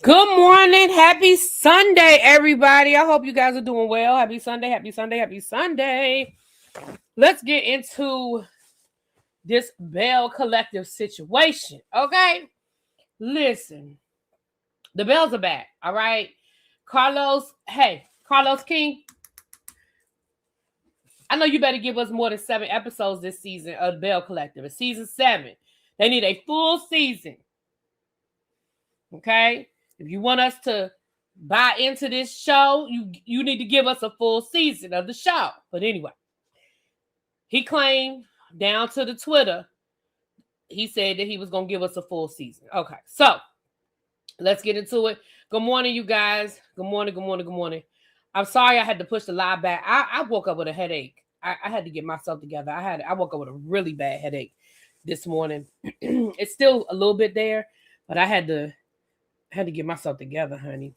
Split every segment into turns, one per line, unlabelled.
Good morning. Happy Sunday, everybody. I hope you guys are doing well. Happy Sunday, happy Sunday, happy Sunday. Let's get into this Belle collective situation. Okay? Listen, the Bells are back. All right. Carlos King, I know you better give us more than 7 episodes this season of the Belle Collective. It's season 7. They need a full season. Okay? If you want us to buy into this show, you need to give us a full season of the show. But anyway, he claimed down to the Twitter, he said that he was going to give us a full season. Okay, so let's get into it. Good morning, you guys. Good morning, good morning, good morning. I'm sorry I had to push the live back. I woke up with a headache. I had to get myself together. I woke up with a really bad headache this morning. It's still a little bit there, but I had to get myself together, honey.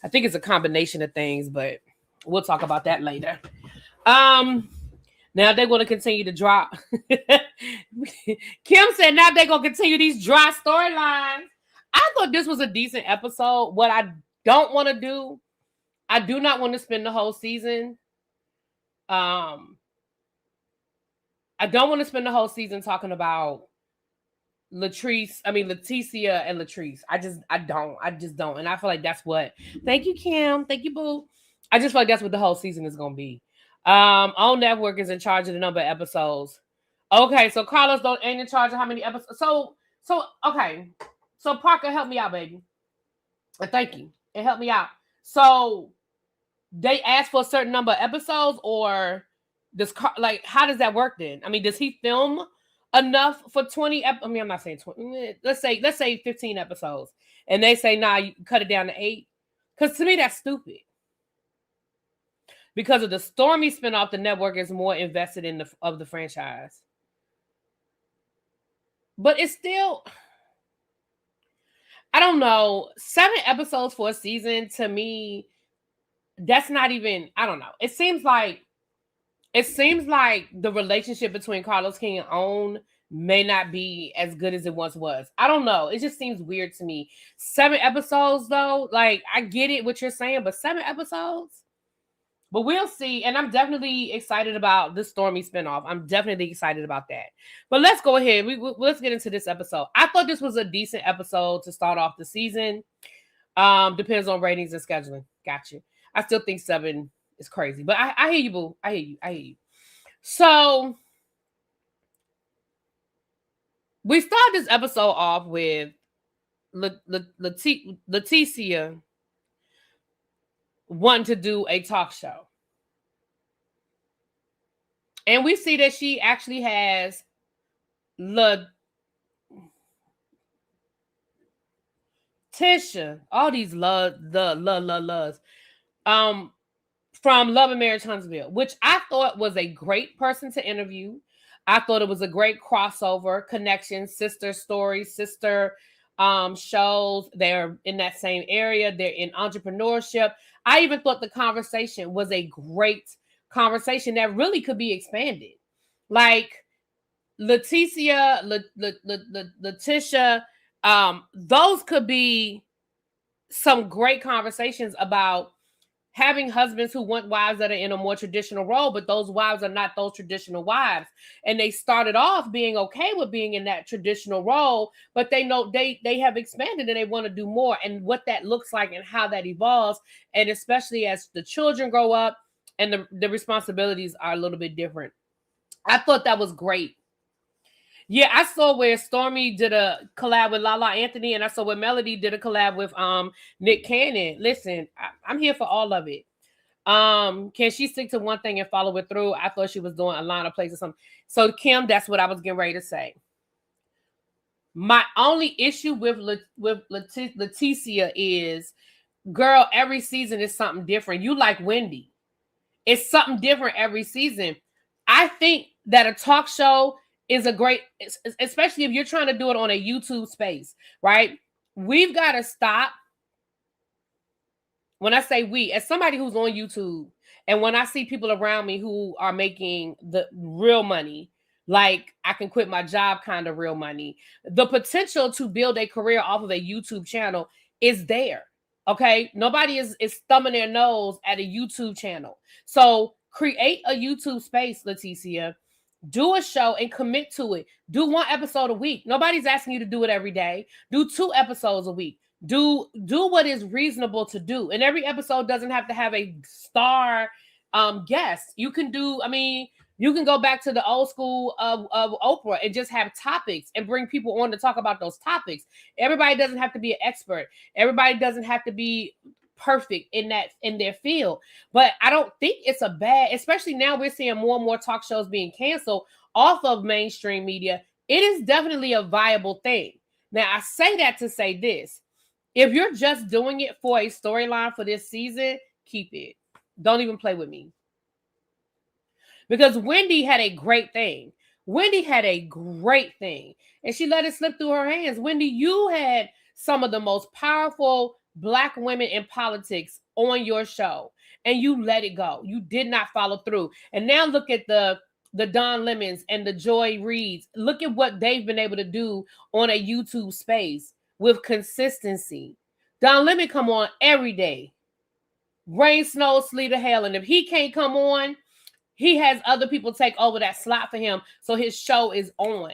I think it's a combination of things, but we'll talk about that later. Now they're going to continue to drop. Kim said now they're going to continue these dry storylines. I thought this was a decent episode. What I don't want to do, I do not want to spend the whole season. I don't want to spend the whole season talking about Leticia and Latrice. I just don't. And I feel like that's what. Thank you, Kim. Thank you, Boo. I just feel like that's what the whole season is going to be. Own Network is in charge of the number of episodes. Okay, so Carlos ain't in charge of how many episodes. So okay. So Parker, help me out, baby. Thank you. And help me out. So they asked for a certain number of episodes, or how does that work then? I mean, does he film enough for 20? I'm not saying 20. Let's say 15 episodes, and they say, nah, you cut it down to 8. Because to me, that's stupid. Because of the Stormy spinoff, the network is more invested in the franchise. But it's still, I don't know, 7 episodes for a season, to me, that's not even, I don't know. It seems like the relationship between Carlos King and Own may not be as good as it once was. I don't know. It just seems weird to me. 7 episodes, though, like, I get it, what you're saying, but 7 episodes? But we'll see. And I'm definitely excited about the Stormy spinoff. I'm definitely excited about that. But let's go ahead. Let's get into this episode. I thought this was a decent episode to start off the season. Depends on ratings and scheduling. Gotcha. I still think 7 is crazy. But I hear you, boo. I hear you. So we start this episode off with Leticia wanting to do a talk show. And we see that she actually has Leticia, all these loves, from Love and Marriage Huntsville, which I thought was a great person to interview. I thought it was a great crossover connection, sister stories, sister shows. They're in that same area. They're in entrepreneurship. I even thought the conversation was a great conversation that really could be expanded. Like Leticia, those could be some great conversations about having husbands who want wives that are in a more traditional role, but those wives are not those traditional wives. And they started off being okay with being in that traditional role, but they know they have expanded and they want to do more, and what that looks like and how that evolves. And especially as the children grow up and the responsibilities are a little bit different. I thought that was great. Yeah, I saw where Stormy did a collab with Lala Anthony, and I saw where Melody did a collab with Nick Cannon. Listen, I'm here for all of it. Can she stick to one thing and follow it through? I thought she was doing a line of plays or something. So Kim, that's what I was getting ready to say. My only issue with Leticia is, girl, every season is something different. You like Wendy. It's something different every season. I think that a talk show is a great, especially if you're trying to do it on a YouTube space, right? We've got to stop. When I say we, as somebody who's on YouTube, and when I see people around me who are making the real money, like I can quit my job kind of real money, the potential to build a career off of a YouTube channel is there. Okay, nobody is thumbing their nose at a YouTube channel. So create a YouTube space, Leticia. Do a show and commit to it. Do 1 episode a week. Nobody's asking you to do it every day. Do 2 episodes a week. Do what is reasonable to do. And every episode doesn't have to have a star guest. You can do, I mean, you can go back to the old school of Oprah and just have topics and bring people on to talk about those topics. Everybody doesn't have to be an expert. Everybody doesn't have to be perfect in their field. But I don't think it's a bad, especially now we're seeing more and more talk shows being canceled off of mainstream media. It is definitely a viable thing. Now, I say that to say this. If you're just doing it for a storyline for this season, keep it. Don't even play with me. Because Wendy had a great thing. Wendy had a great thing. And she let it slip through her hands. Wendy, you had some of the most powerful Black women in politics on your show. And you let it go. You did not follow through. And now look at the Don Lemons and the Joy Reids. Look at what they've been able to do on a YouTube space with consistency. Don Lemon come on every day. Rain, snow, sleet, or hail. And if he can't come on, he has other people take over that slot for him. So his show is on.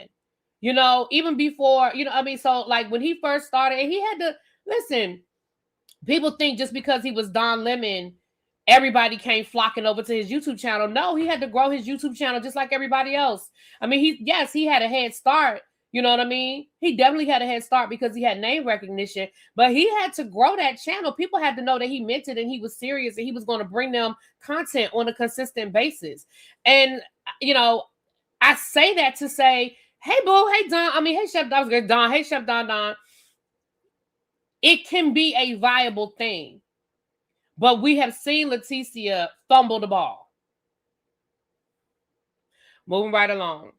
You know, even before, you know, I mean, so like when he first started, and he had to, listen, people think just because he was Don Lemon, everybody came flocking over to his YouTube channel. No, he had to grow his YouTube channel just like everybody else. I mean, he had a head start. You know what I mean? He definitely had a head start because he had name recognition, but he had to grow that channel. People had to know that he meant it and he was serious and he was going to bring them content on a consistent basis. And, you know, I say that to say, hey, boo, hey, Don. I mean, hey, Chef Don. Hey, Chef Don. It can be a viable thing, but we have seen Leticia fumble the ball. Moving right along.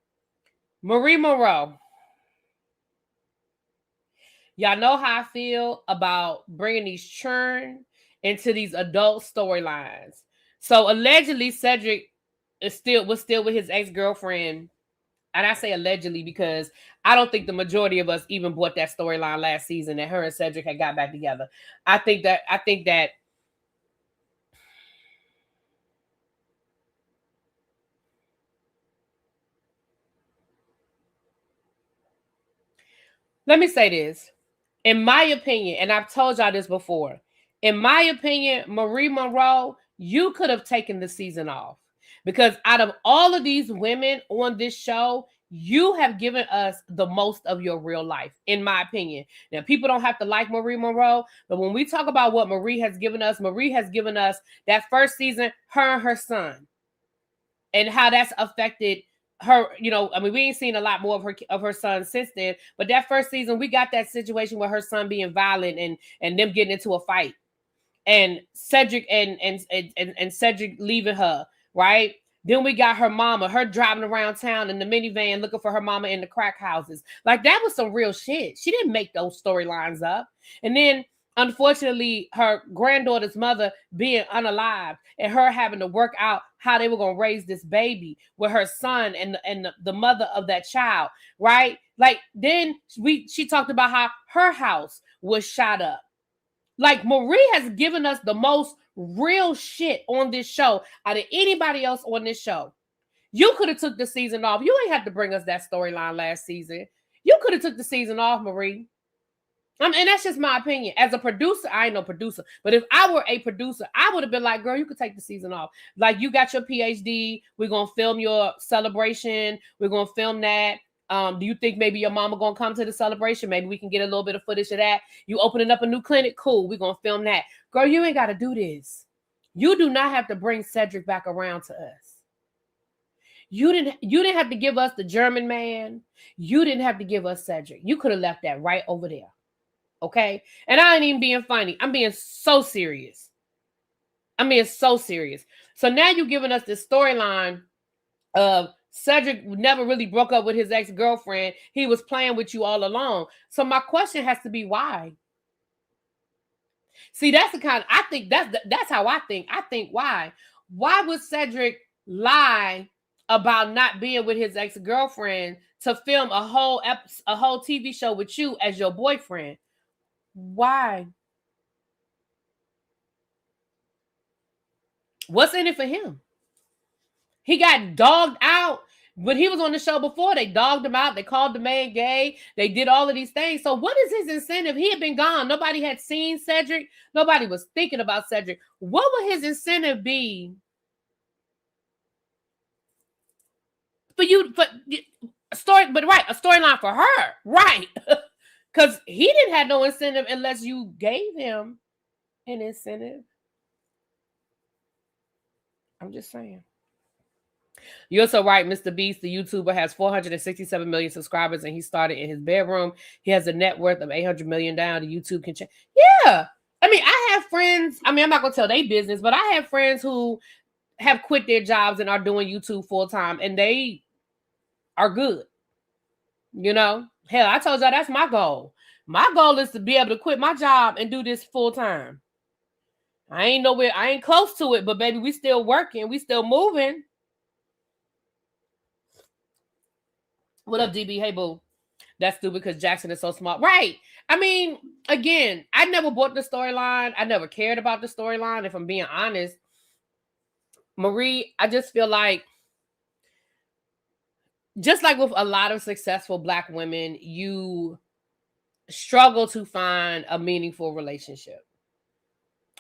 Marie Monroe. Y'all know how I feel about bringing these churn into these adult storylines. So allegedly, Cedric was still with his ex-girlfriend. And I say allegedly because I don't think the majority of us even bought that storyline last season that her and Cedric had got back together. I think that let me say this. In my opinion, and I've told y'all this before, in my opinion, Marie Monroe, you could have taken the season off because out of all of these women on this show, you have given us the most of your real life, in my opinion. Now, people don't have to like Marie Monroe, but when we talk about what Marie has given us that first season, her and her son, and how that's affected her, you know, I mean, we ain't seen a lot more of her son since then, but that first season, we got that situation with her son being violent and them getting into a fight, and Cedric and Cedric leaving her, right? Then we got her mama, her driving around town in the minivan looking for her mama in the crack houses. Like, that was some real shit. She didn't make those storylines up. And then unfortunately, her granddaughter's mother being unalived and her having to work out how they were going to raise this baby with her son and the mother of that child, right? Like, then she talked about how her house was shot up. Like, Marie has given us the most real shit on this show out of anybody else on this show. You could have took the season off. You ain't had to bring us that storyline last season. You could have took the season off, Marie. And that's just my opinion. As a producer, I ain't no producer. But if I were a producer, I would have been like, girl, you could take the season off. Like, you got your PhD. We're going to film your celebration. We're going to film that. Do you think maybe your mama going to come to the celebration? Maybe we can get a little bit of footage of that. You opening up a new clinic? Cool. We're going to film that. Girl, you ain't got to do this. You do not have to bring Cedric back around to us. You didn't have to give us the German man. You didn't have to give us Cedric. You could have left that right over there. Okay? And I ain't even being funny. I'm being so serious. So now you're giving us this storyline of Cedric never really broke up with his ex-girlfriend. He was playing with you all along. So my question has to be, why? See, that's the kind of, I think that's how I think. I think, why? Why would Cedric lie about not being with his ex-girlfriend to film a whole TV show with you as your boyfriend? Why? What's in it for him? He got dogged out. When he was on the show before, they dogged him out. They called the man gay. They did all of these things. So what is his incentive? He had been gone. Nobody had seen Cedric. Nobody was thinking about Cedric. What would his incentive be for you? A storyline for her, right? Because he didn't have no incentive unless you gave him an incentive. I'm just saying. You're so right. Mr. Beast, the YouTuber, has 467 million subscribers, and he started in his bedroom. He has a net worth of 800 million down. The YouTube can change. Yeah. I mean, I have friends. I mean, I'm not going to tell their business, but I have friends who have quit their jobs and are doing YouTube full time, and they are good. You know, hell, I told y'all that's my goal. My goal is to be able to quit my job and do this full time. I ain't nowhere. I ain't close to it, but baby, we still working. We still moving. What up, DB? Hey, boo. That's stupid because Jackson is so smart. Right. I mean, again, I never bought the storyline. I never cared about the storyline, if I'm being honest. Marie, I just feel like, just like with a lot of successful Black women, you struggle to find a meaningful relationship.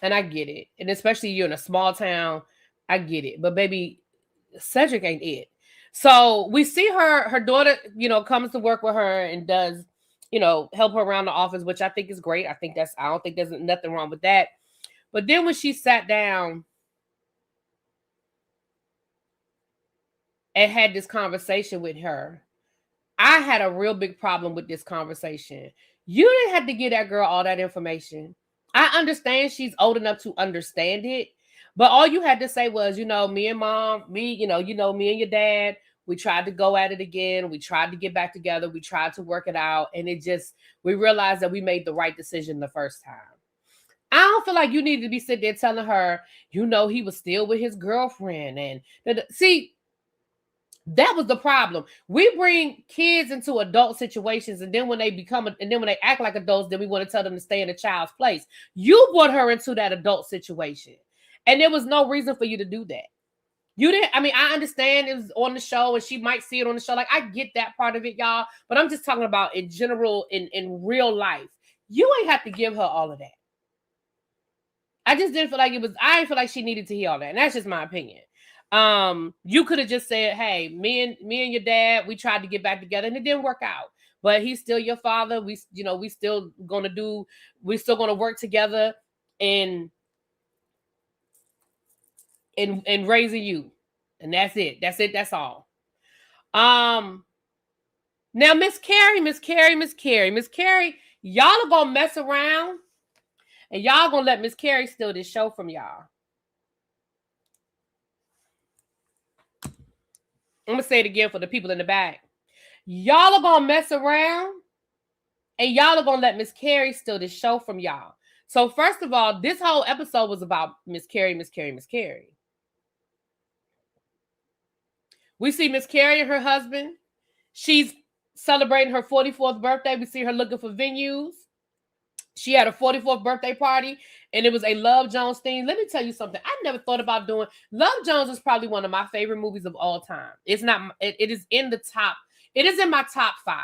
And I get it. And especially you're in a small town, I get it. But baby, Cedric ain't it. So we see her daughter, comes to work with her and does, help her around the office, which I think is great. I don't think there's nothing wrong with that. But then when she sat down and had this conversation with her, I had a real big problem with this conversation. You didn't have to give that girl all that information. I understand she's old enough to understand it, but all you had to say was, me and mom, me and your dad, we tried to go at it again. We tried to get back together. We tried to work it out. And we realized that we made the right decision the first time. I don't feel like you needed to be sitting there telling her, he was still with his girlfriend. And see, that was the problem. We bring kids into adult situations, and then when they act like adults, then we want to tell them to stay in a child's place. You brought her into that adult situation, and there was no reason for you to do that. You didn't. I mean, I understand it was on the show, and she might see it on the show. Like, I get that part of it, y'all. But I'm just talking about in general, in real life. You ain't have to give her all of that. I just didn't feel like I didn't feel like she needed to hear all that, and that's just my opinion. You could have just said, hey, me and your dad, we tried to get back together and it didn't work out, but he's still your father. We still gonna work together in raising you. And that's it. That's all. Now Miss Carrie, y'all are gonna mess around and y'all gonna let Miss Carrie steal this show from y'all. I'm gonna say it again for the people in the back. Y'all are gonna mess around and y'all are gonna let Miss Carrie steal this show from y'all. So first of all, this whole episode was about Miss Carrie. We see Miss Carrie and her husband. She's celebrating her 44th birthday. We see her looking for venues. She had a 44th birthday party, and it was a Love Jones theme. Let me tell you something. I never thought about doing. Love Jones is probably one of my favorite movies of all time. It's not. It is in the top. It is in my top 5.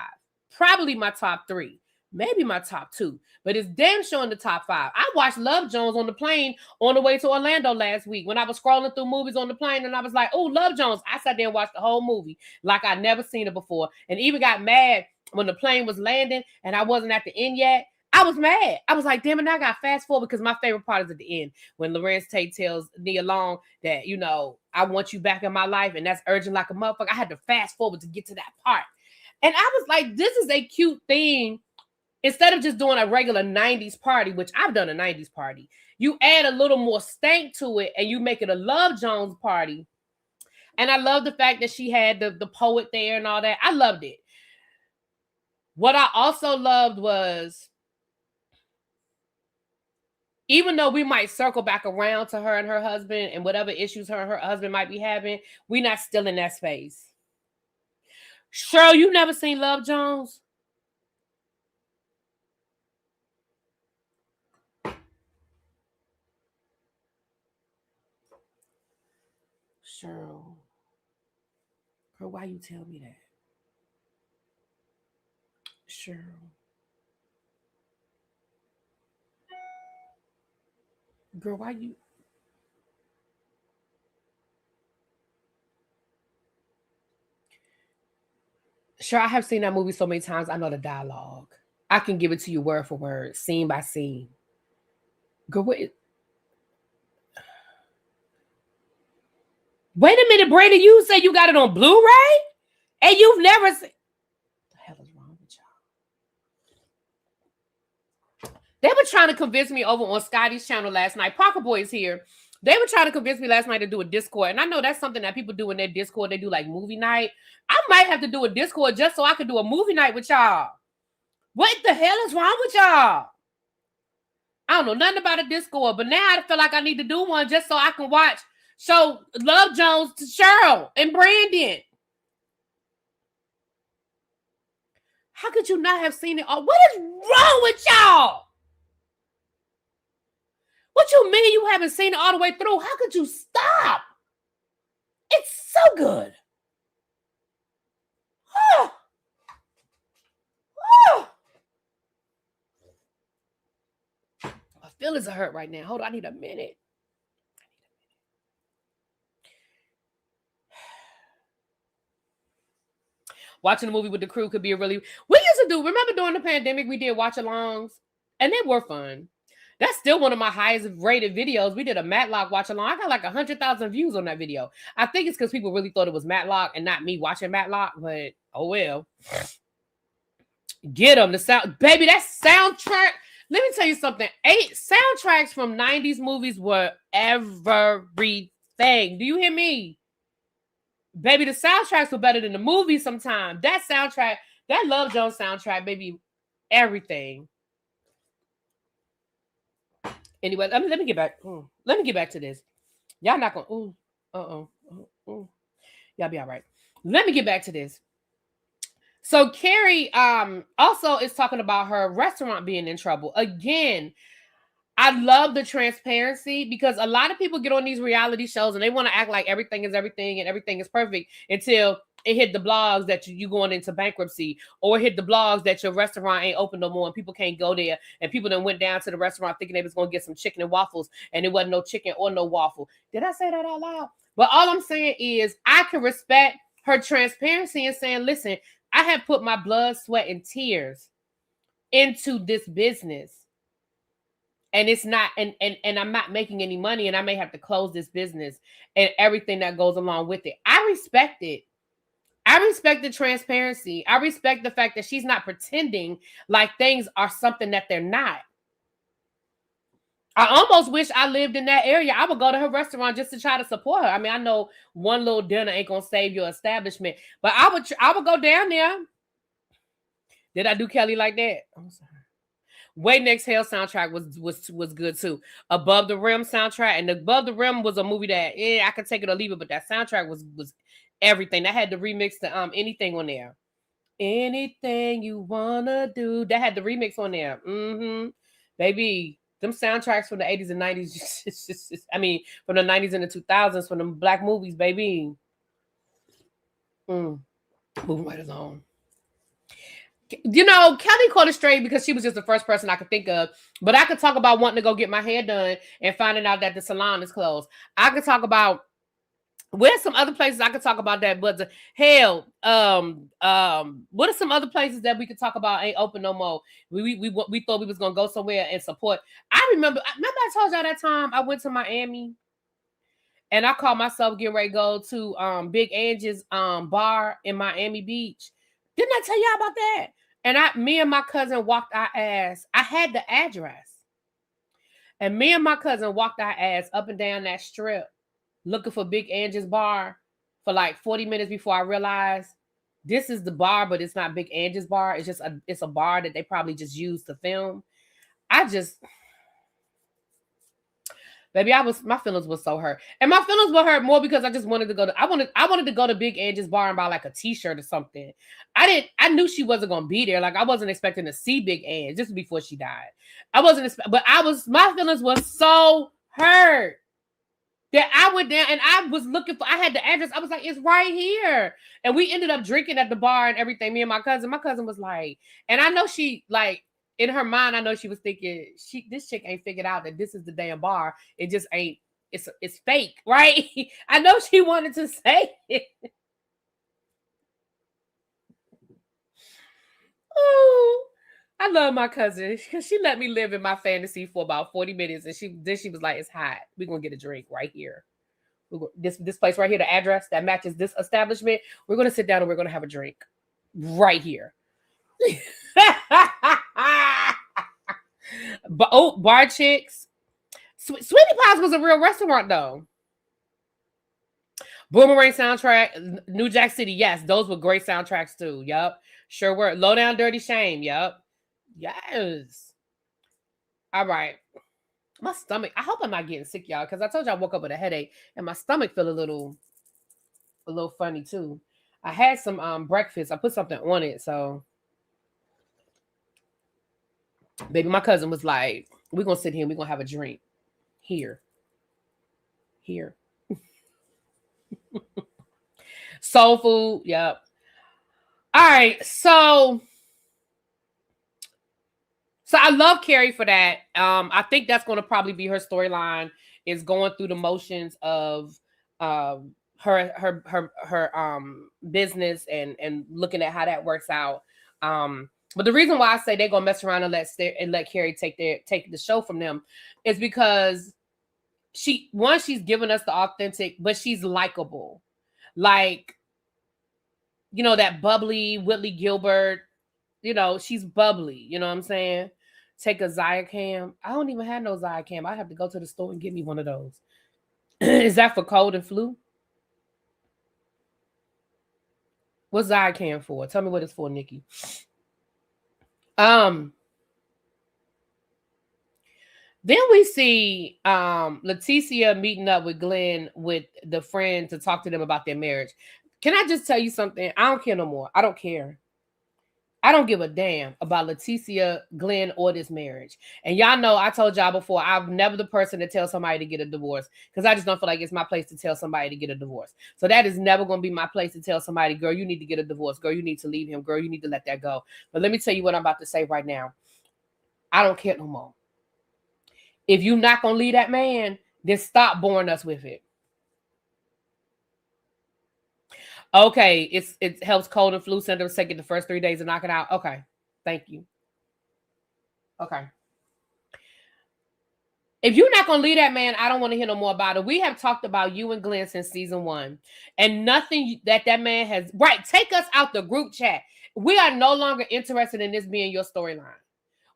Probably my top 3. Maybe my top 2. But it's damn sure in the top 5. I watched Love Jones on the plane on the way to Orlando last week when I was scrolling through movies on the plane, and I was like, oh, Love Jones. I sat there and watched the whole movie like I'd never seen it before, and even got mad when the plane was landing and I wasn't at the end yet. I was mad. I was like, damn it, now I got fast forward because my favorite part is at the end when Lorenz Tate tells Nia Long that, I want you back in my life, and that's urgent like a motherfucker. I had to fast forward to get to that part. And I was like, this is a cute thing. Instead of just doing a regular 90s party, which I've done a 90s party, you add a little more stank to it and you make it a Love Jones party. And I love the fact that she had the poet there and all that. I loved it. What I also loved was, even though we might circle back around to her and her husband and whatever issues her and her husband might be having, we're not still in that space. Cheryl, you never seen Love Jones? Cheryl. Girl, why you tell me that? Cheryl. Girl, why you? Sure, I have seen that movie so many times. I know the dialogue. I can give it to you word for word, scene by scene. Girl, wait a minute, Brandon. You say you got it on Blu-ray, and you've never seen. What the hell is wrong with y'all? They were trying to convince me over on Scotty's channel last night. Parker Boy is here. They were trying to convince me last night to do a Discord. And I know that's something that people do in their Discord. They do like movie night. I might have to do a Discord just so I can do a movie night with y'all. What the hell is wrong with y'all? I don't know nothing about a Discord, but now I feel like I need to do one just so I can watch show Love Jones to Cheryl and Brandon. How could you not have seen it all? What is wrong with y'all? What you mean you haven't seen it all the way through? How could you stop? It's so good. Oh. Oh. My feelings are hurt right now. Hold on, I need a minute. Watching a movie with the crew could be a really... We used to do... Remember during the pandemic, we did watch-alongs? And they were fun. That's still one of my highest rated videos. We did a Matlock watch-along. I got like 100,000 views on that video. I think it's because people really thought it was Matlock and not me watching Matlock, but oh well. Get them. The sound... Baby, that soundtrack... Let me tell you something. 8 soundtracks from 90s movies were everything. Do you hear me? Baby, the soundtracks were better than the movies sometimes. That soundtrack, that Love Jones soundtrack, baby, everything. Anyway, let me get back. Let me get back to this. Y'all not gonna. Y'all be all right. Let me get back to this. So Carrie also is talking about her restaurant being in trouble again. I love the transparency because a lot of people get on these reality shows and they want to act like everything is everything and everything is perfect until it hit the blogs that you going into bankruptcy, or hit the blogs that your restaurant ain't open no more and people can't go there, and people then went down to the restaurant thinking they was going to get some chicken and waffles and it wasn't no chicken or no waffle. Did I say that out loud? But all I'm saying is I can respect her transparency and saying, listen, I have put my blood, sweat, and tears into this business. And it's not, and I'm not making any money, and I may have to close this business and everything that goes along with it. I respect it. I respect the transparency. I respect the fact that she's not pretending like things are something that they're not. I almost wish I lived in that area. I would go to her restaurant just to try to support her. I mean, I know one little dinner ain't gonna save your establishment, but I would go down there. Did I do Kelly like that? I'm sorry. Wait Next Hell soundtrack was good too. Above the Rim soundtrack, and Above the Rim was a movie that I could take it or leave it, but that soundtrack was everything. That had the remix to Anything on there. Anything you wanna do. That had the remix on there. Baby, them soundtracks from the 80s and 90s. I mean, from the 90s and the 2000s, from them black movies, baby. Moving right along. You know, Kelly caught it straight because she was just the first person I could think of. But I could talk about wanting to go get my hair done and finding out that the salon is closed. I could talk about where's some other places I could talk about that. But hell, what are some other places that we could talk about ain't open no more? We thought we was gonna go somewhere and support. I remember I told y'all that time I went to Miami and I called myself getting ready to go to Big Angie's bar in Miami Beach. Didn't I tell y'all about that? And me and my cousin walked our ass. I had the address. And me and my cousin walked our ass up and down that strip looking for Big Angie's bar for like 40 minutes before I realized this is the bar, but it's not Big Angie's bar. It's just it's a bar that they probably just used to film. Baby, my feelings were so hurt. And my feelings were hurt more because I just wanted to go to, I wanted to go to Big Angie's bar and buy like a t-shirt or something. I knew she wasn't going to be there. Like I wasn't expecting to see Big Angie just before she died. My feelings were so hurt. that I went down and I was looking for, I had the address. I was like, it's right here. And we ended up drinking at the bar and everything. Me and my cousin was like, and I know she like, in her mind, I know she was thinking, this chick ain't figured out that this is the damn bar. It just ain't, it's fake, right? I know she wanted to say it. Oh, I love my cousin because she let me live in my fantasy for about 40 minutes. And she was like, it's hot. We're going to get a drink right here. This place right here, the address that matches this establishment. We're going to sit down and we're going to have a drink right here. But bar chicks. Sweetie Pies was a real restaurant though. Boomerang soundtrack, New Jack City. Yes, those were great soundtracks too. Yep, sure were. Low Down Dirty Shame. Yep, yes. All right. My stomach. I hope I'm not getting sick, y'all, because I told you I woke up with a headache and my stomach feel a little funny too. I had some breakfast. I put something on it, so baby, my cousin was like, "We're gonna sit here and we're gonna have a drink here." Soul food. Yep. All right, so I love Carrie for that. I think that's going to probably be her storyline, is going through the motions of her business and looking at how that works out. But the reason why I say they're gonna mess around and let Carrie take the show from them is because she's given us the authentic, but she's likable, like, you know, that bubbly Whitley Gilbert. You know, she's bubbly. You know what I'm saying? Take a Zycam. I don't even have no Zycam. I have to go to the store and get me one of those. Is that for cold and flu? What's Zycam for? Tell me what it's for, Nikki. Then we see Leticia meeting up with Glenn with the friend to talk to them about their marriage. Can I just tell you something? I don't care no more. I don't care. I don't give a damn about Leticia, Glenn, or this marriage. And y'all know I told y'all before, I'm never the person to tell somebody to get a divorce because I just don't feel like it's my place to tell somebody to get a divorce. So that is never going to be my place to tell somebody, girl, you need to get a divorce. Girl, you need to leave him. Girl, you need to let that go. But let me tell you what I'm about to say right now. I don't care no more. If you're not going to leave that man, then stop boring us with it. Okay, it helps cold and flu symptoms take it the first 3 days and knock it out. Okay, thank you. Okay. If you're not going to leave that man, I don't want to hear no more about it. We have talked about you and Glenn since season 1. And nothing that man has... Right, take us out the group chat. We are no longer interested in this being your storyline.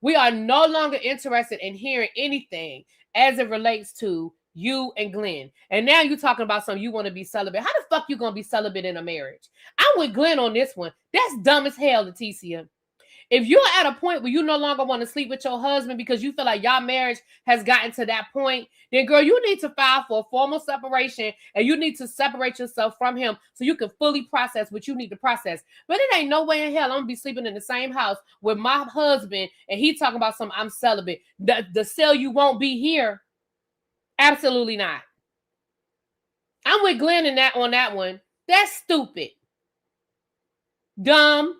We are no longer interested in hearing anything as it relates to you and Glenn. And now you're talking about something you want to be celibate. How the fuck you going to be celibate in a marriage? I'm with Glenn on this one. That's dumb as hell, Leticia. If you're at a point where you no longer want to sleep with your husband because you feel like y'all marriage has gotten to that point, then girl, you need to file for a formal separation and you need to separate yourself from him so you can fully process what you need to process. But it ain't no way in hell I'm gonna be sleeping in the same house with my husband and he talking about something I'm celibate. The cell you won't be here. Absolutely not. I'm with Glenn on that one. That's stupid. Dumb.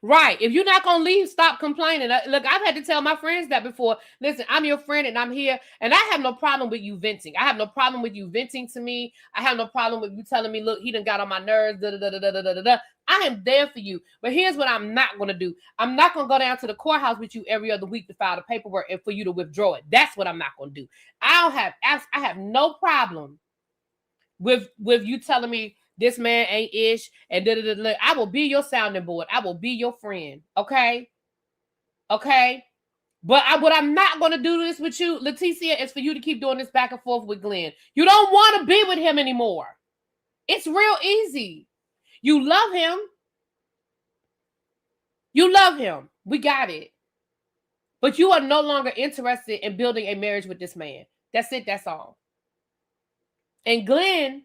Right. If you're not going to leave, stop complaining. Look, I've had to tell my friends that before. Listen, I'm your friend and I'm here. And I have no problem with you venting. I have no problem with you venting to me. I have no problem with you telling me, look, he done got on my nerves. I am there for you. But here's what I'm not going to do. I'm not going to go down to the courthouse with you every other week to file the paperwork and for you to withdraw it. That's what I'm not going to do. I have no problem with you telling me, this man ain't ish, and I will be your sounding board. I will be your friend. Okay? Okay? But what I'm not going to do this with you, Leticia, is for you to keep doing this back and forth with Glenn. You don't want to be with him anymore. It's real easy. You love him. You love him. We got it. But you are no longer interested in building a marriage with this man. That's it. That's all. And Glenn...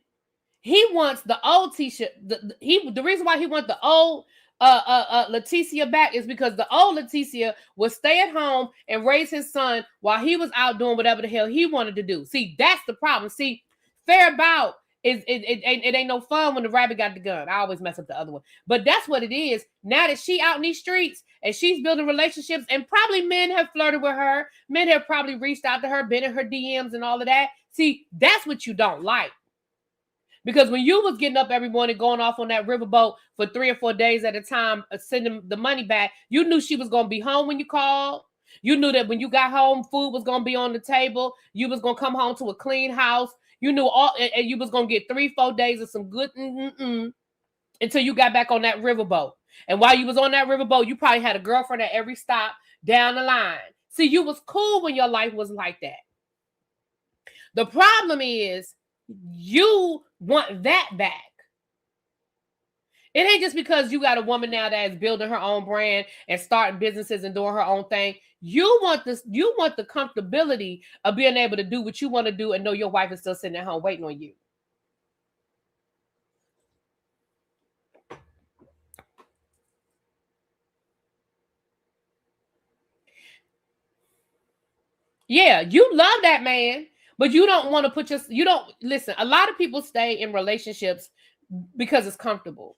he wants the old t-shirt. The reason why he wants the old Leticia back is because the old Leticia would stay at home and raise his son while he was out doing whatever the hell he wanted to do. See, that's the problem. See, fair bout is it ain't no fun when the rabbit got the gun. I always mess up the other one, but that's what it is. Now that she out in these streets and she's building relationships, and probably men have flirted with her, men have probably reached out to her, been in her DMs and all of that. See, that's what you don't like. Because when you was getting up every morning, going off on that riverboat for 3 or 4 days at a time, sending the money back, you knew she was going to be home when you called. You knew that when you got home, food was going to be on the table. You was going to come home to a clean house. You knew all, and you was going to get 3-4 days of some good until you got back on that riverboat. And while you was on that riverboat, you probably had a girlfriend at every stop down the line. See, you was cool when your life was like that. The problem is, you want that back. It ain't just because you got a woman now that is building her own brand and starting businesses and doing her own thing. You want this. You want the comfortability of being able to do what you want to do and know your wife is still sitting at home waiting on you. Yeah, you love that man, but you don't want to put you don't listen. A lot of people stay in relationships because it's comfortable.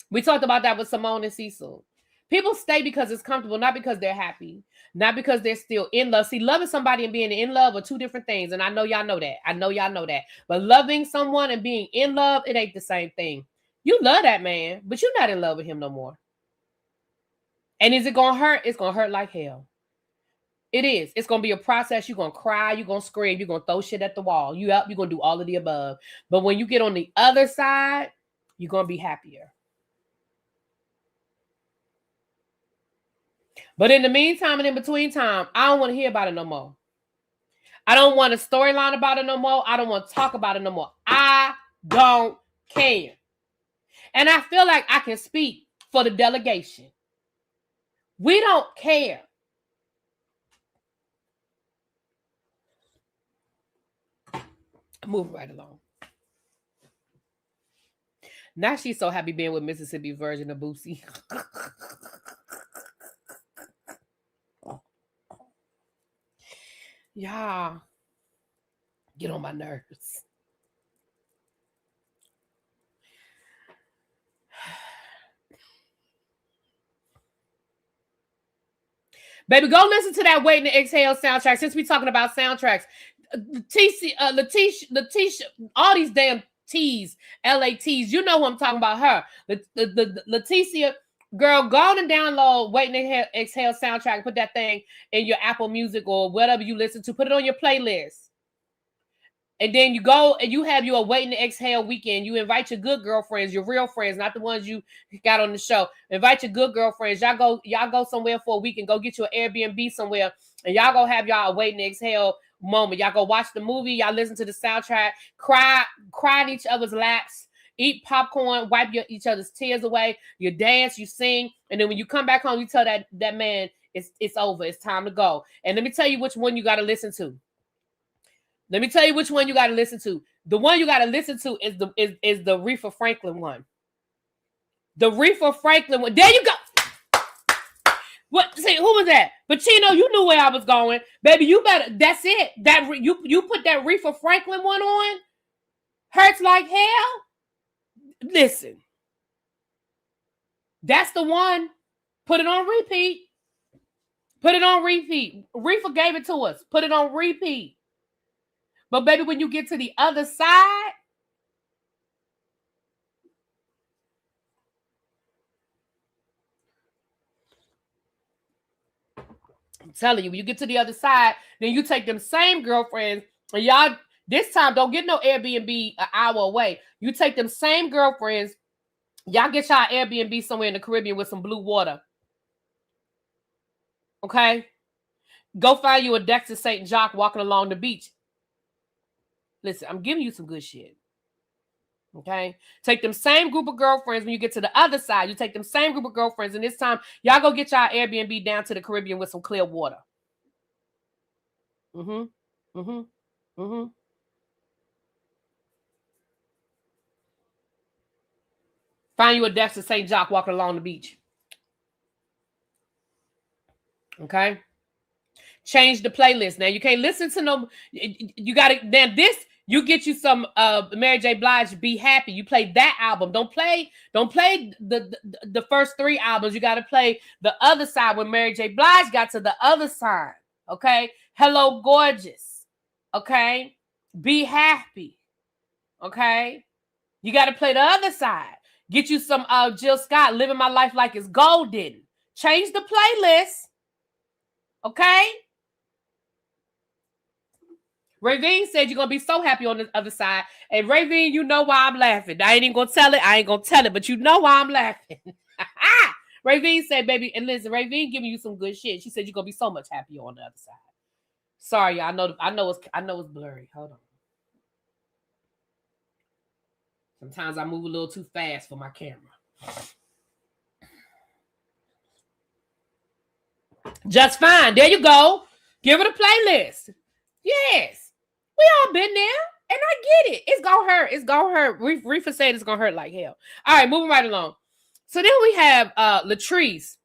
We talked about that with Simone and Cecil. People stay because it's comfortable, not because they're happy, not because they're still in love. See, loving somebody and being in love are two different things. And I know y'all know that. I know y'all know that. But loving someone and being in love, it ain't the same thing. You love that man, but you're not in love with him no more. And is it going to hurt? It's going to hurt like hell. It is. It's going to be a process. You're going to cry. You're going to scream. You're going to throw shit at the wall. You're going to do all of the above. But when you get on the other side, you're going to be happier. But in the meantime and in between time, I don't want to hear about it no more. I don't want a storyline about it no more. I don't want to talk about it no more. I don't care. And I feel like I can speak for the delegation. We don't care. Move right along. Now she's so happy being with Mississippi version of Boosie. Y'all get on my nerves. Baby, go listen to that Waiting to Exhale soundtrack. Since we're talking about soundtracks, Leticia, all these damn T's, L-A-T's, you know who I'm talking about, her. Leticia, girl, go on and download Waiting to Exhale soundtrack and put that thing in your Apple Music or whatever you listen to. Put it on your playlist. And then you go and you have your Waiting to Exhale weekend. You invite your good girlfriends, your real friends, not the ones you got on the show. Invite your good girlfriends. Y'all go somewhere for a week and go get you an Airbnb somewhere. And y'all go have y'all a Waiting to Exhale moment. Y'all go watch the movie. Y'all listen to the soundtrack. Cry in each other's laps. Eat popcorn. Wipe each other's tears away. You dance. You sing. And then when you come back home, you tell that man it's over. It's time to go. And let me tell you which one you got to listen to. Let me tell you which one you got to listen to. The one you got to listen to is the Aretha Franklin one. The Aretha Franklin one. There you go. What? See, who was that? Pacino, you knew where I was going, baby. You better. That's it. That you put that Aretha Franklin one on. Hurts like hell. Listen, that's the one. Put it on repeat. Put it on repeat. Aretha gave it to us. Put it on repeat. But baby, when you get to the other side, I'm telling you, when you get to the other side, then you take them same girlfriends, and y'all, this time, don't get no Airbnb an hour away. You take them same girlfriends, y'all get y'all Airbnb somewhere in the Caribbean with some blue water. Okay? Go find you a Dexter St. Jock walking along the beach. Listen, I'm giving you some good shit. Okay? Take them same group of girlfriends when you get to the other side. You take them same group of girlfriends, and this time, y'all go get y'all Airbnb down to the Caribbean with some clear water. Mm-hmm. Mm-hmm. Mm-hmm. Find you a Dexter St. Jock walking along the beach. Okay? Change the playlist. Now you can't listen to no. You got to then this. You get you some Mary J. Blige, Be Happy. You play that album. Don't play the first 3 albums. You got to play the other side when Mary J. Blige got to the other side. Okay? Hello, Gorgeous. Okay? Be Happy. Okay? You got to play the other side. Get you some Jill Scott, Living My Life Like It's Golden. Change the playlist. Okay? Ravine said you're going to be so happy on the other side. And Ravine, you know why I'm laughing. I ain't even going to tell it. I ain't going to tell it, but you know why I'm laughing. Ravine said, baby, and listen, Ravine giving you some good shit. She said you're going to be so much happier on the other side. Sorry, y'all. I know it's blurry. Hold on. Sometimes I move a little too fast for my camera. Just fine. There you go. Give it a playlist. Yes. We all been there, and I get it. It's gonna hurt. It's gonna hurt. Reefa said it's gonna hurt like hell. All right, moving right along. So then we have Latrice.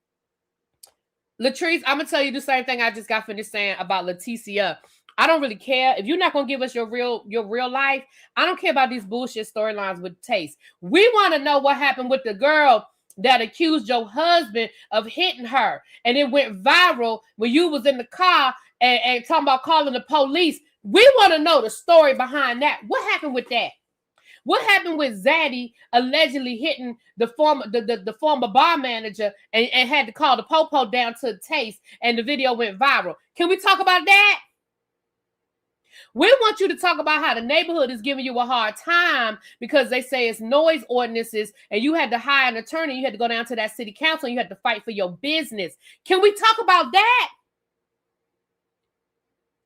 Latrice, I'm gonna tell you the same thing I just got finished saying about Leticia. I don't really care if you're not gonna give us your real life. I don't care about these bullshit storylines with Taste. We want to know what happened with the girl that accused your husband of hitting her, and it went viral when you was in the car and talking about calling the police. We want to know the story behind that. What happened with that? What happened with Zaddy allegedly hitting the former bar manager and had to call the popo down to Taste, and the video went viral? Can we talk about that? We want you to talk about how the neighborhood is giving you a hard time because they say it's noise ordinances and you had to hire an attorney. You had to go down to that city council and you had to fight for your business. Can we talk about that?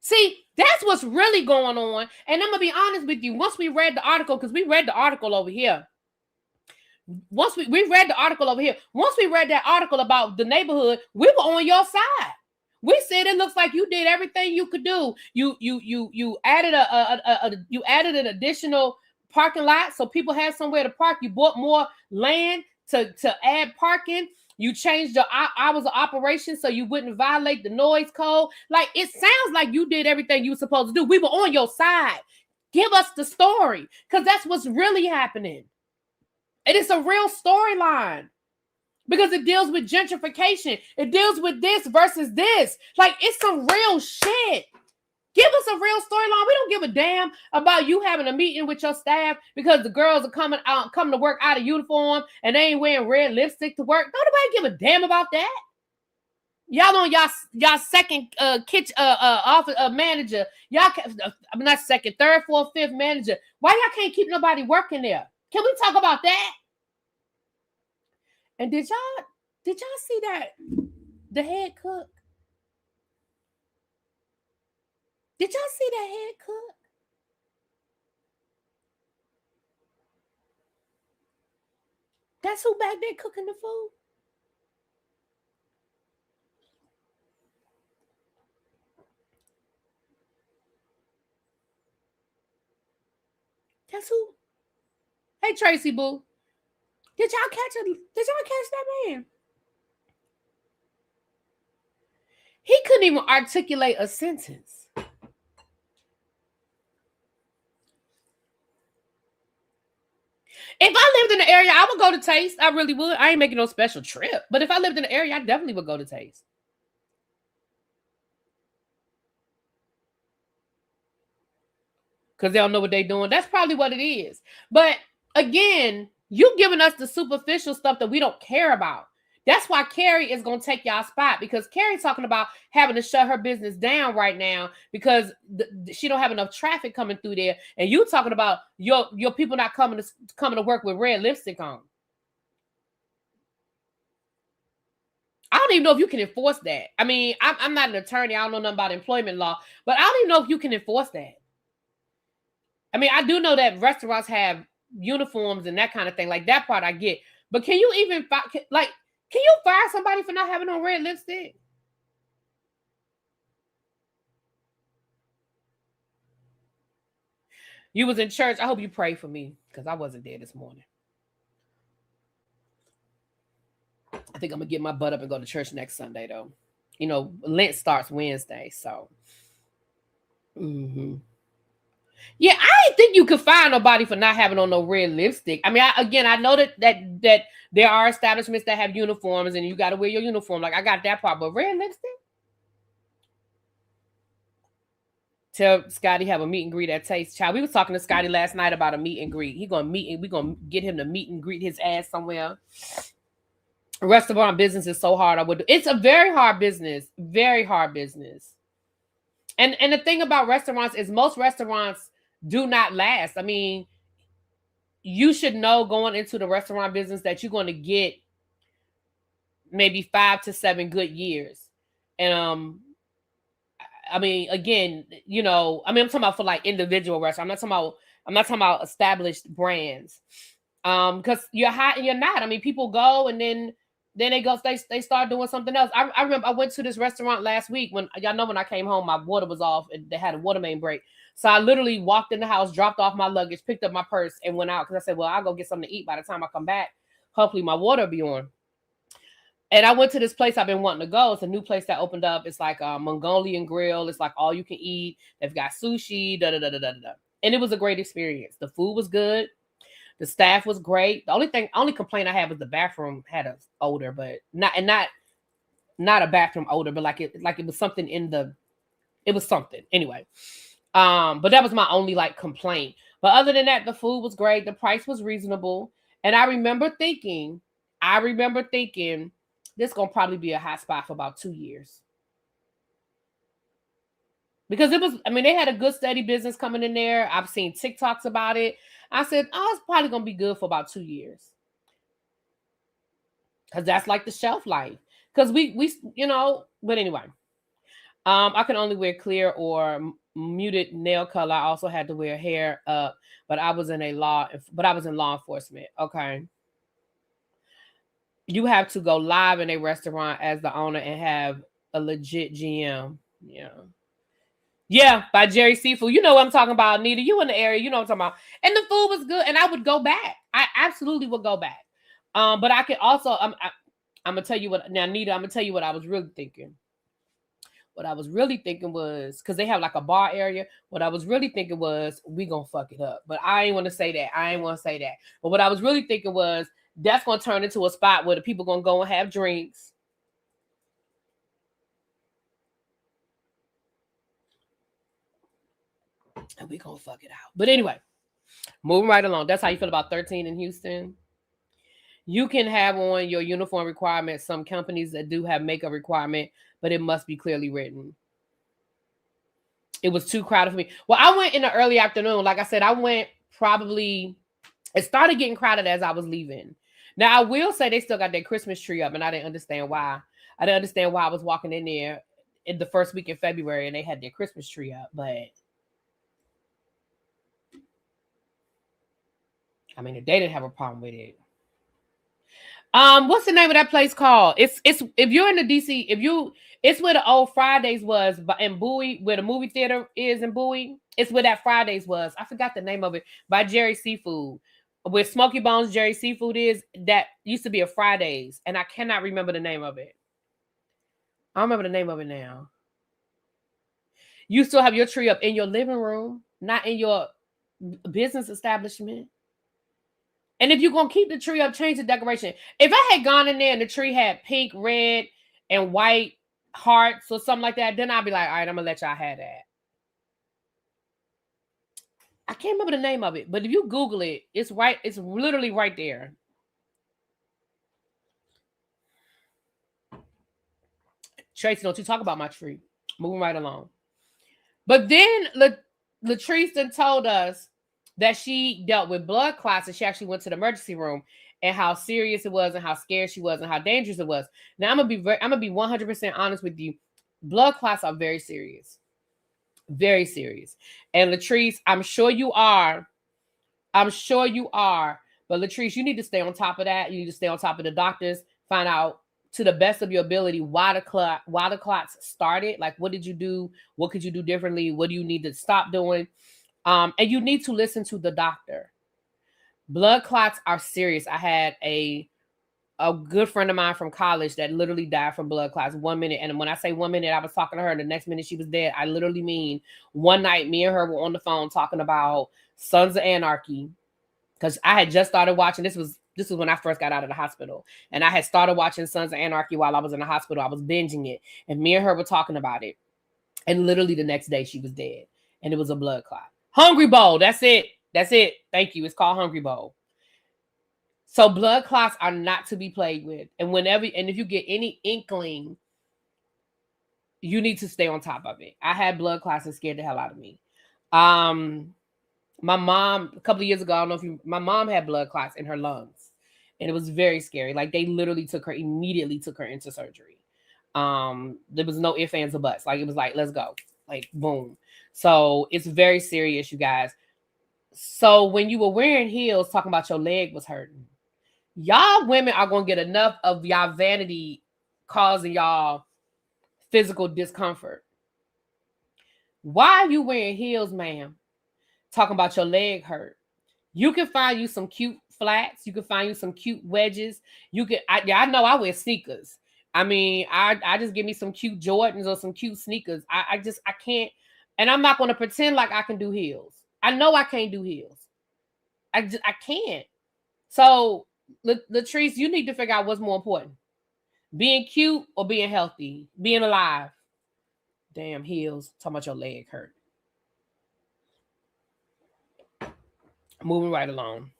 See, that's what's really going on. And I'm going to be honest with you. Once we read the article, because we read the article over here. Once we read the article over here. Once we read that article about the neighborhood, we were on your side. We said it looks like you did everything you could do. You added an additional parking lot so people have somewhere to park. You bought more land to add parking. You changed your hours of operation so you wouldn't violate the noise code. Like, it sounds like you did everything you were supposed to do. We were on your side. Give us the story, because that's what's really happening. It is a real storyline because it deals with gentrification. It deals with this versus this. Like, it's some real shit. Give us a real storyline. We don't give a damn about you having a meeting with your staff because the girls are coming to work out of uniform and they ain't wearing red lipstick to work. Don't nobody give a damn about that. Y'all on y'all second kitchen office manager. Y'all I'm not second, third, fourth, fifth manager. Why y'all can't keep nobody working there? Can we talk about that? And did y'all see that the head cook? Did y'all see that head cook? That's who back there cooking the food. That's who. Hey, Tracy Boo. Did y'all catch that man? He couldn't even articulate a sentence. If I lived in the area, I would go to Taste. I really would. I ain't making no special trip. But if I lived in the area, I definitely would go to Taste. Because they don't know what they're doing. That's probably what it is. But again, you giving us the superficial stuff that we don't care about. That's why Carrie is going to take y'all spot, because Carrie's talking about having to shut her business down right now because she don't have enough traffic coming through there. And you talking about your people not coming to work with red lipstick on. I don't even know if you can enforce that. I mean, I'm not an attorney. I don't know nothing about employment law, but I don't even know if you can enforce that. I mean, I do know that restaurants have uniforms and that kind of thing. Like, that part I get. But can you even can you fire somebody for not having on red lipstick? You was in church. I hope you pray for me because I wasn't there this morning. I think I'm gonna get my butt up and go to church next Sunday though. You know, Lent starts Wednesday, so. Yeah, I didn't think you could find nobody for not having on no red lipstick. I mean, I know that there are establishments that have uniforms and you got to wear your uniform. Like I got that part, but red lipstick. Tell Scotty have a meet and greet at Taste Child. We was talking to Scotty last night about a meet and greet. He gonna meet and we gonna get him to meet and greet his ass somewhere. Restaurant business is so hard. It's a very hard business, very hard business. And the thing about restaurants is most restaurants do not last. I mean, you should know going into the restaurant business that you're going to get maybe 5 to 7 good years. And I mean, again, you know, I mean, I'm talking about for like individual restaurants. I'm not talking about established brands. Because you're hot and you're not. I mean, people go and then they start doing something else. I remember I went to this restaurant last week when y'all know when I came home, my water was off and they had a water main break. So I literally walked in the house, dropped off my luggage, picked up my purse, and went out because I said, well, I'll go get something to eat by the time I come back. Hopefully my water will be on. And I went to this place I've been wanting to go. It's a new place that opened up. It's like a Mongolian grill. It's like all you can eat. They've got sushi, And it was a great experience. The food was good. The staff was great. The only complaint I had was the bathroom had an odor, but not a bathroom odor, but like it was something it was something. Anyway. But that was my only like complaint. But other than that, the food was great. The price was reasonable. And I remember thinking this gonna probably be a hot spot for about 2 years. Because they had a good steady business coming in there. I've seen TikToks about it. I said, oh, it's probably going to be good for about 2 years. Because that's like the shelf life. Because we, you know, but anyway. I can only wear clear or muted nail color. I also had to wear hair up, but I was in law enforcement. Okay. You have to go live in a restaurant as the owner and have a legit GM. Yeah. Yeah, by Jerry Seafood. You know what I'm talking about, Nita. You in the area, you know what I'm talking about. And the food was good, and I would go back. I absolutely would go back. But I could also, I'm gonna tell you what now, Nita. I'm gonna tell you what I was really thinking. What I was really thinking was because they have like a bar area. What I was really thinking was we gonna fuck it up. But I ain't want to say that. But what I was really thinking was that's gonna turn into a spot where the people gonna go and have drinks. And we gonna fuck it out. But anyway, moving right along. That's how you feel about 13 in Houston. You can have on your uniform requirements. Some companies that do have makeup requirement, but it must be clearly written. It was too crowded for me. Well, I went in the early afternoon. Like I said, it started getting crowded as I was leaving. Now, I will say they still got their Christmas tree up, and I didn't understand why. I didn't understand why I was walking in there in the first week in February, and they had their Christmas tree up, but I mean, they didn't have a problem with it. What's the name of that place called? It's if you're in the DC, it's where the old Fridays was in Bowie, where the movie theater is in Bowie. It's where that Fridays was. I forgot the name of it. By Jerry Seafood. Where Smoky Bones Jerry Seafood is, that used to be a Fridays, and I cannot remember the name of it. I don't remember the name of it now. You still have your tree up in your living room, not in your business establishment. And if you're going to keep the tree up, change the decoration. If I had gone in there and the tree had pink, red, and white hearts or something like that, then I'd be like, all right, I'm going to let y'all have that. I can't remember the name of it, but if you Google it, it's right. It's literally right there. Tracy, don't you talk about my tree. Moving right along. But then Latrice told us that she dealt with blood clots and she actually went to the emergency room and how serious it was and how scared she was and how dangerous it was. Now I'm gonna be 100% honest with you. Blood clots are very serious. Very serious. And Latrice, I'm sure you are. But Latrice, you need to stay on top of that. You need to stay on top of the doctors, find out to the best of your ability why the clots started. Like, what did you do? What could you do differently? What do you need to stop doing? And you need to listen to the doctor. Blood clots are serious. I had a a good friend of mine from college that literally died from blood clots 1 minute. And when I say 1 minute, I was talking to her, and the next minute she was dead. I literally mean one night, me and her were on the phone talking about Sons of Anarchy, because I had just started watching. This was when I first got out of the hospital, and I had started watching Sons of Anarchy while I was in the hospital. I was binging it, and me and her were talking about it. And literally the next day she was dead, and it was a blood clot. Hungry Bowl. That's it. That's it. Thank you. It's called Hungry Bowl. So blood clots are not to be played with. And if you get any inkling, you need to stay on top of it. I had blood clots that scared the hell out of me. My mom, a couple of years ago, I don't know if my mom had blood clots in her lungs, and it was very scary. Like, they literally immediately took her into surgery. There was no ifs, ands, or buts. Like, it was like, let's go. Like, boom. So it's very serious, you guys. So when you were wearing heels, talking about your leg was hurting, y'all women are going to get enough of y'all vanity causing y'all physical discomfort. Why are you wearing heels, ma'am? Talking about your leg hurt. You can find you some cute flats. You can find you some cute wedges. I know I wear sneakers. I mean, I just give me some cute Jordans or some cute sneakers. I can't, and I'm not going to pretend like I can do heels. I know I can't do heels. I can't. So, Latrice, you need to figure out what's more important. Being cute or being healthy? Being alive? Damn heels. Talking about your leg hurt. Moving right along.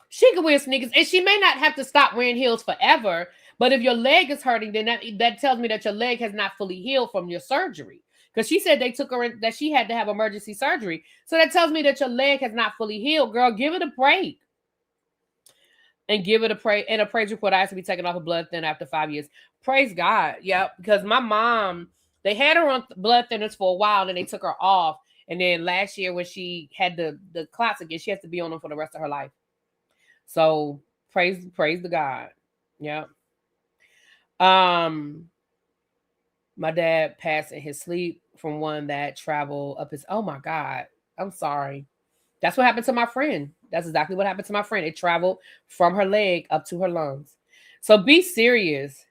She can wear sneakers, and she may not have to stop wearing heels forever. But if your leg is hurting, then that tells me that your leg has not fully healed from your surgery. Because she said they took her that she had to have emergency surgery. So that tells me that your leg has not fully healed. Girl, give it a break. And give it a praise. And a praise report, I have to be taken off a blood thinner after 5 years. Praise God. Yeah, because my mom, they had her on blood thinners for a while, and they took her off. And then last year when she had the clots again, she has to be on them for the rest of her life. So praise the God. Yeah. My dad passed in his sleep from one that traveled up his. Oh my God. I'm sorry. That's what happened to my friend. That's exactly what happened to my friend. It traveled from her leg up to her lungs. So be serious.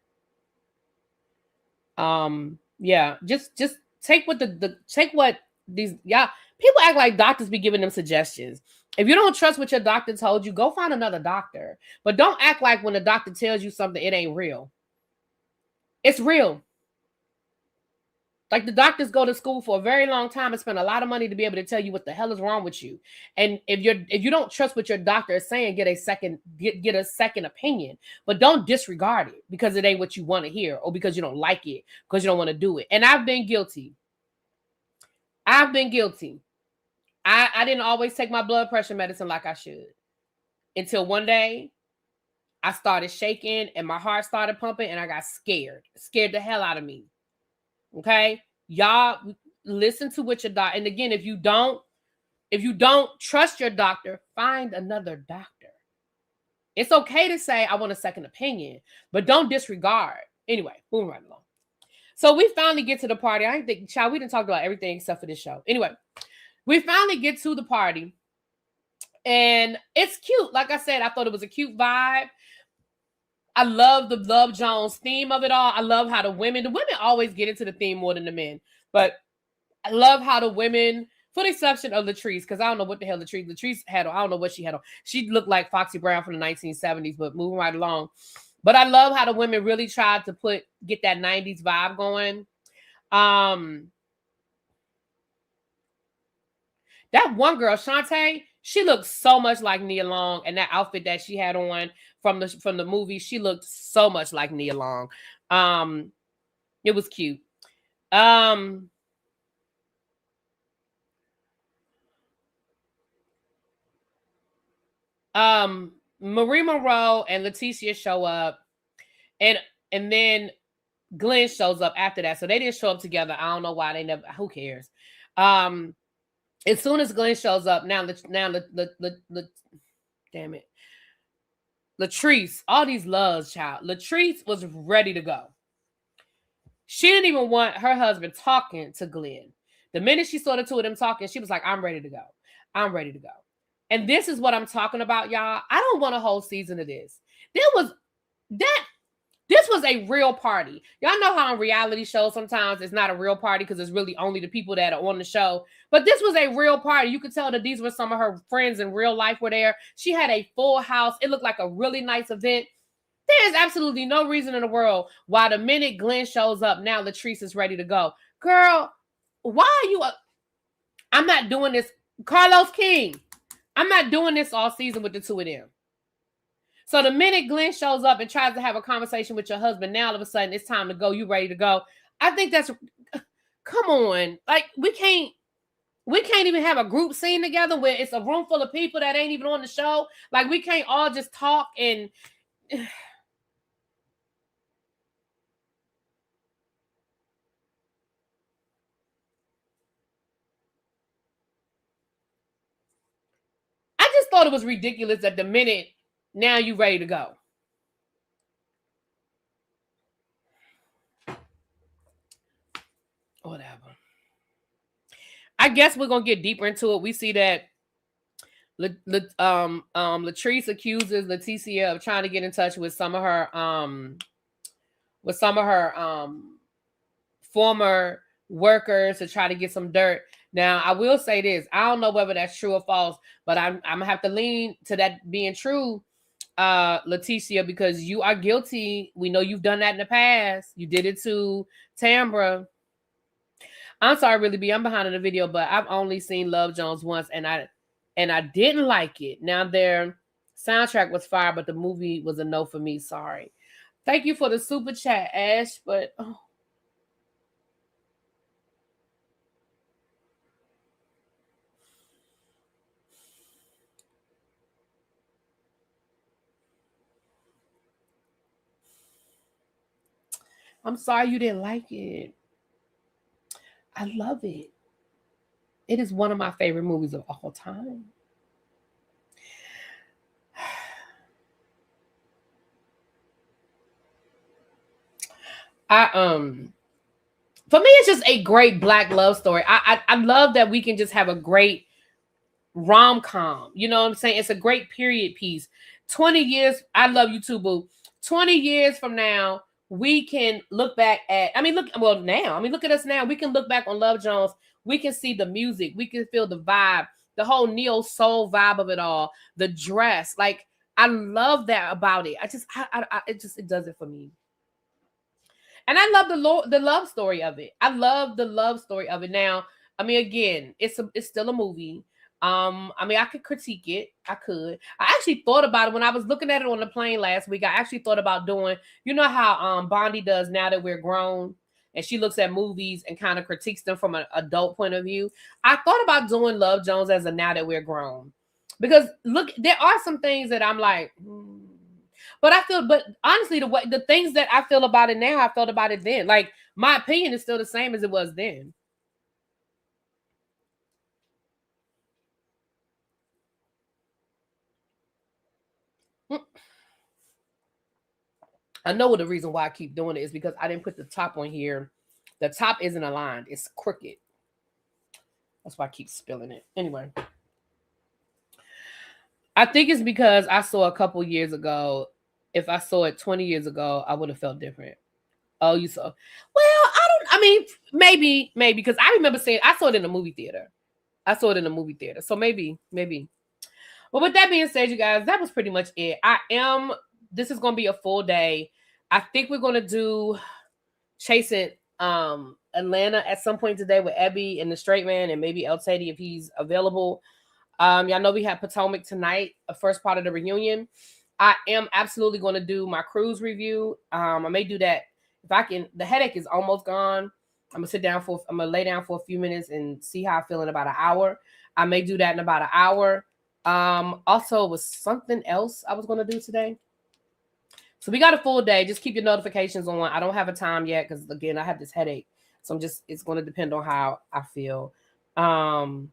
Yeah, just take what take what these people act like doctors be giving them suggestions. If you don't trust what your doctor told you, go find another doctor. But don't act like when the doctor tells you something, it ain't real. It's real. Like, the doctors go to school for a very long time and spend a lot of money to be able to tell you what the hell is wrong with you. And if you don't trust what your doctor is saying, get a second opinion. But don't disregard it because it ain't what you want to hear, or because you don't like it, because you don't want to do it. And I've been guilty. I didn't always take my blood pressure medicine like I should. Until one day I started shaking and my heart started pumping and I got scared. Scared the hell out of me. Okay, y'all listen to what your doctor. And again, if you don't trust your doctor, find another doctor. It's okay to say I want a second opinion, but don't disregard. Anyway, moving right along. So we finally get to the party. I think, child, we didn't talk about everything except for this show. Anyway, we finally get to the party, and it's cute. Like I said, I thought it was a cute vibe. I love the Love Jones theme of it all. I love how the women always get into the theme more than the men. But I love how the women, for the exception of Latrice, because I don't know what the hell Latrice had on. I don't know what she had on. She looked like Foxy Brown from the 1970s, but moving right along. But I love how the women really tried to get that 90s vibe going. That one girl, Shantae, she looked so much like Nia Long, and that outfit that she had on from the movie, she looked so much like Nia Long. It was cute. Marie Monroe and Leticia show up, and then Glenn shows up after that. So they didn't show up together. I don't know why they never. Who cares? As soon as Glenn shows up, damn it, Latrice, all these loves, child. Latrice was ready to go. She didn't even want her husband talking to Glenn. The minute she saw the two of them talking, she was like, I'm ready to go. I'm ready to go. And this is what I'm talking about, y'all. I don't want a whole season of this. This was a real party. Y'all know how on reality shows sometimes it's not a real party because it's really only the people that are on the show. But this was a real party. You could tell that these were some of her friends in real life were there. She had a full house. It looked like a really nice event. There is absolutely no reason in the world why the minute Glenn shows up, now Latrice is ready to go. Girl, why are you... I'm not doing this. Carlos King, I'm not doing this all season with the two of them. So the minute Glenn shows up and tries to have a conversation with your husband, now all of a sudden it's time to go. You ready to go. I think that's... Come on. Like, we can't even have a group scene together where it's a room full of people that ain't even on the show. Like, we can't all just talk and... I just thought it was ridiculous that the minute now you ready to go. Whatever. I guess we're gonna get deeper into it. We see that Latrice accuses Leticia of trying to get in touch with some of her former workers to try to get some dirt. Now, I will say this. I don't know whether that's true or false, but I'm gonna have to lean to that being true, Leticia, because you are guilty. We know you've done that in the past. You did it to Tambra. I'm sorry, really, I'm behind in the video, but I've only seen Love Jones once, and I didn't like it. Now, their soundtrack was fire, but the movie was a no for me. Sorry. Thank you for the super chat, Ash, but... Oh. I'm sorry you didn't like it. I love it. It is one of my favorite movies of all time. For me, it's just a great Black love story. I love that we can just have a great rom-com. You know what I'm saying? It's a great period piece. 20 years, I love you too, boo. 20 years from now, we can look back at, look at us now. We can look back on Love Jones. We can see the music. We can feel the vibe, the whole neo soul vibe of it all, the dress. Like, I love that about it. It does it for me. And I love the love story of it. I love the love story of it. Now, again, it's still a movie. I could critique it. I could. I actually thought about it when I was looking at it on the plane last week. I actually thought about doing, you know how Bondi does Now That We're Grown, and she looks at movies and kind of critiques them from an adult point of view. I thought about doing Love Jones as a Now That We're Grown, because look, there are some things that I'm like, but honestly, the things that I feel about it now, I felt about it then. Like, my opinion is still the same as it was then. I know the reason why I keep doing it is because I didn't put the top on here. The top isn't aligned. It's crooked. That's why I keep spilling it. Anyway. I think it's because I saw a couple years ago. If I saw it 20 years ago, I would have felt different. Oh, you saw? Well, maybe, because I remember saying I saw it in a movie theater. So maybe. Well, with that being said, you guys, that was pretty much it. This is going to be a full day. I think we're going to do Chasing Atlanta at some point today with Ebby and the Straight Man, and maybe El Teddy if he's available. Y'all know we have Potomac tonight, the first part of the reunion. I am absolutely going to do my cruise review. I may do that if I can. The headache is almost gone. I'm gonna lay down for a few minutes and see how I feel in about an hour. I may do that in about an hour. Also, it was something else I was going to do today. So we got a full day. Just keep your notifications on. I don't have a time yet because, again, I have this headache. So it's going to depend on how I feel. Don't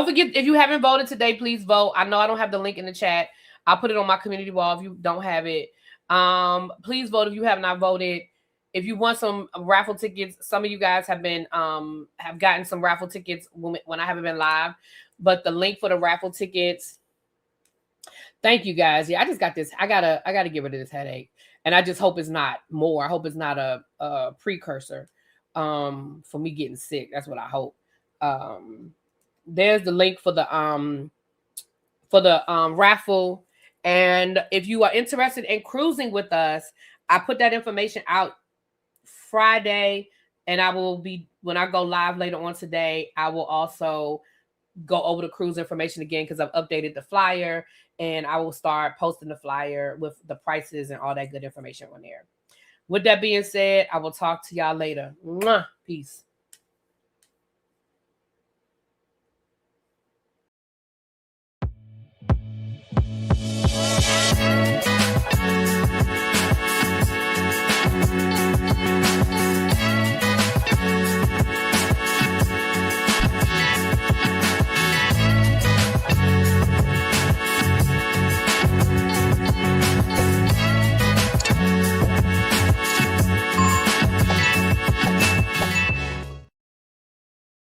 forget, if you haven't voted today, please vote. I know I don't have the link in the chat. I'll put it on my community wall if you don't have it. Please vote if you have not voted. if you want some raffle tickets, some of you guys have been have gotten some raffle tickets when I haven't been live, but the link for the raffle tickets. Thank you guys. Yeah, I just got this. I gotta get rid of this headache, and I just hope it's not more. I hope it's not a precursor for me getting sick. That's what I hope. There's the link for the raffle, and if you are interested in cruising with us, I put that information out Friday, and I will be, when I go live later on today, I will also go over the cruise information again because I've updated the flyer, and I will start posting the flyer with the prices and all that good information on there. With that being said, I will talk to y'all later. Mwah. Peace.